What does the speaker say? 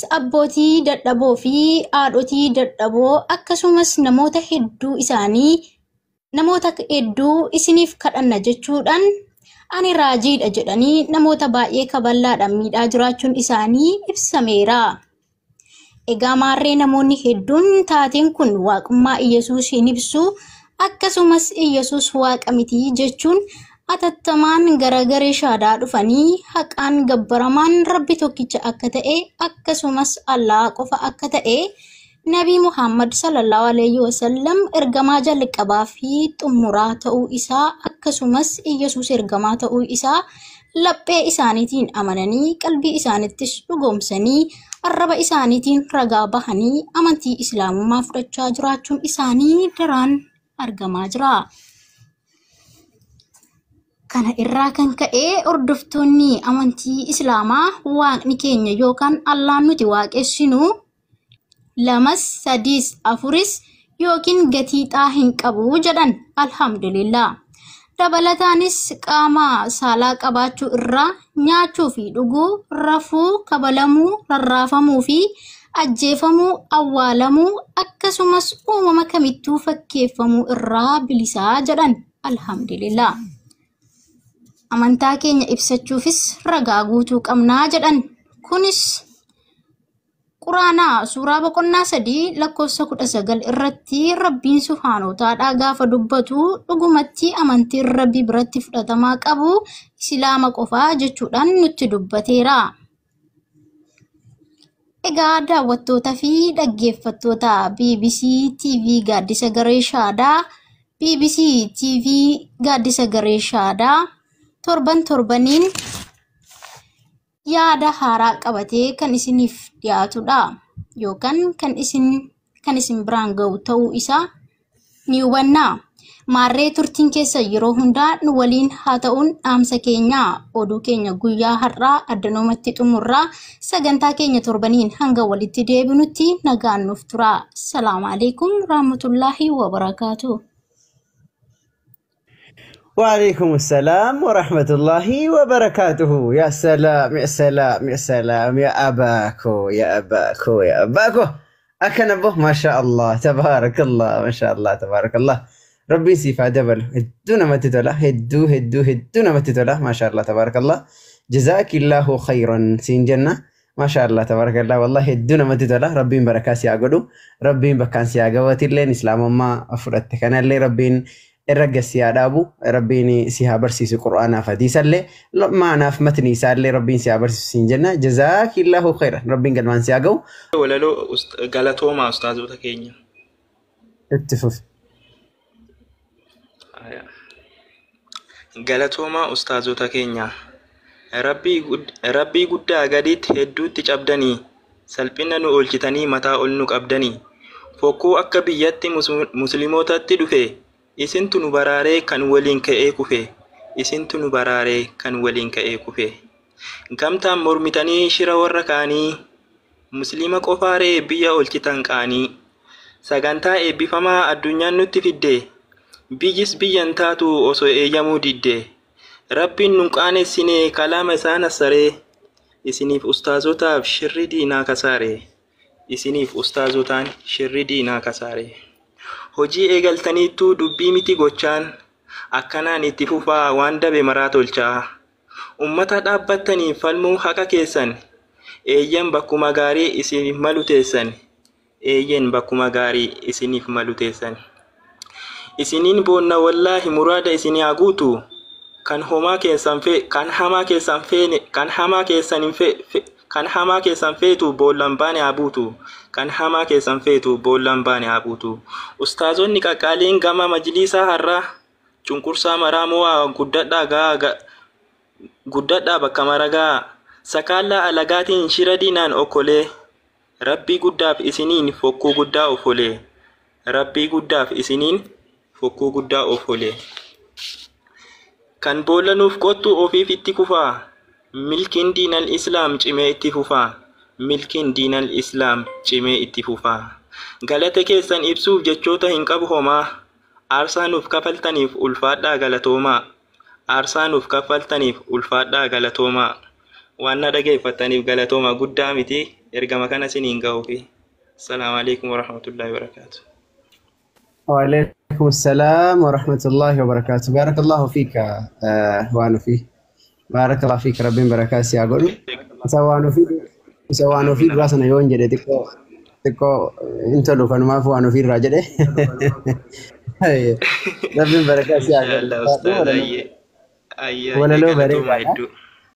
Abbootii dadhaboo fi haadhotii dadhaboo akkasumas namoota hedduu isiniif kadhanna jechuudhaan ani raajiidha jedhanii namoota baay'ee kaballaadhaan miidhaa jiraachuun isaanii ibsameera. Egaa maarree namoonni hedduun taateen kun waaqummaa Iyesuus hin ibsu akkasumas Iyesuus waaqa miti jechuun atattamaan garagaree shaadaa dhufanii haqaan gabbaramaan Rabbi tokkicha akka ta'e akkasumas Allah qofa akka ta'e Nabi Muhammad sallallahu alaihi wasallam ergamaa jalqabaa fi xumuraa ta'uu isaa akkasumas Iyesuus ergamaa ta'uu isaa laphee isaaniitiin amananii qalbii isaanittis dhugoomsanii arraba isaaniitiin ragaa bahanii amantii islaamummaa fudhachaa jiraachuun isaanii daraan argamaa jira. Kana irraa kan ka'e hordoftoonni amantii islaamaa waaqni keenya yookaan Allahan nuti waaqessinu lamas sadis afuris yookiin gatiixaa hin qabu jedhan alhamdulillah. Dabalataanis qaama saalaa qabaachuu irraa nyaachuu fi dhuguu, rafuu, kabalamuu, rarraafamuu fi ajjeefamuu, awwaalamuu akkasumas uumama kamittuu fakkeeffamuu irraa bilisaa jedhan alhamdulillah. Amantaa keenya ibsachuufis ragaa guutuu qabnaa jedhan. Kunis Quraanaa suuraa boqonnaa 3 lakkoofsa 19 irratti Rabbiin subhaanahu wa ta'aala gaafa dubbatu dhugumatti amantiin Rabbi biratti fudhatamaa qabu Islaama qofaa jechuudhaan nutti dubbateera. Egaa daawwattootaa fi dhaggeeffattoota BBC TV Gaaddisa Garee Shaadaa, BBC TV Gaaddisa Garee Shaadaa torbaniin yaada haaraa qabatee kan isiniif dhiyaatudha yookaan kan isin biraan ga'u ta'uu isaa ni hubanna. Maarree turtiin keessa yeroo hundaa nu waliin haa ta'uun dhaamsa keenya oduu keenya guyyaa har'aa addanoomatti xumurraa sagantaa keenya torbaniin hanga walitti deebinutti nagaan nuuf tura. Assalaamu alaikum rahmatullahi wa barakaatuh. وعليكم السلام ورحمة الله وبركاته. يا سلام يا سلام يا سلام يا أباكو يا أباكو يا أباكو أكنبه ما شاء الله تبارك الله ما شاء الله تبارك الله. ربي سيفا دبل هدونا ما تتولا هدونا ما تتولا ما شاء الله تبارك الله. جزاك الله خيرا سين جنة ما شاء الله تبارك الله. والله هدونا ما تتولا ربي بركاس يعقدو ربي بكان سيعقوات اللين إسلام ما أفرت كان اللي ربي الرجس يا أبو ربيني سيها برسيس القرآن فديس اللي ما ناف متني سالي ربين سيها برسيس سنجنا جزاك الله خيرا ربين قد ما نسياقو ولا لو قالتو مع أستاذ وتكينيا اتفف قالتو مع أستاذ وتكينيا ربي قد أغاديت هدو تجابدني سلبنا نؤلجتني متى أولنك أبدني فوكو أكبيات مسلموتا تدفي isintu nu baraaree kan waliin ka'ee kufe isintu nu baraaree kan waliin ka'ee kufe gamtaan mormitanii shira warra kaanii muslima qofaaree biyya olchitan qaanii sagantaa eebbifamaa addunyaan nutti fidde biyyis biyyan taatu osoo eeyyamuu didde rabbiin nun qaanessinee kalaama isaa nassaree isiniif ustaazotaaf shirri diinaa kasaare isiniif ustaazotaan shirri diinaa kasaare. Hojii eegaltaniitu dubbii miti gochaan akkanaan itti fufaa waan dabe maraa tolchaa ummata dhaabbattanii falmuu haqa keessan eeyyan bakkuma gaarii isiniif malu teessan eeyyan bakkuma gaarii isiniif malu teessan isiniin boonna wallaahi muraada isinii haa guutu kan hamaa keessan feetu boollan baane haa buutu kan hamaa keessan feetu boollan baane haa buutu. Ustaazonni qaqqaaliin gama majlisaa har'a cunqursaa maraamoo guddadhaa bakka maragaa sakaallaa alagaatiin shira diinaan okkolee rabbii guddaaf isiniin fokkuu guddaa ofolee rabbii guddaaf isiniin fokkuu guddaa ofolee kan boollanuuf qottu ofiif itti kufaa milkiin diinal islaam cimee itti fufaa milkiin diinal islaam cimee itti fufaa galata keessan ibsuuf jechoota hin qabu homaa aarsaa nuuf kafaltaniif ulfaadhaa galatoomaa aarsaa nuuf kafaltaniif ulfaadhaa galatoomaa waan na dhageeffataniif galatoomaa guddaa miti ergama kana siniin ga'uufi. Assalaamu alaikum warahmatullahi wabarakaatu. وعليكم السلام ورحمة الله وبركاته. بارك الله فيك وانو فيه. بارك الله فيك ربي بركات يا قول. سوانو في راسنا يوم جدي تكو انت لو كانوا ما فوانو في راجل. ربي بركات يا قول. Inshallah ustaz ayye. Ayye ولا لو galatooma بريك. hedduu.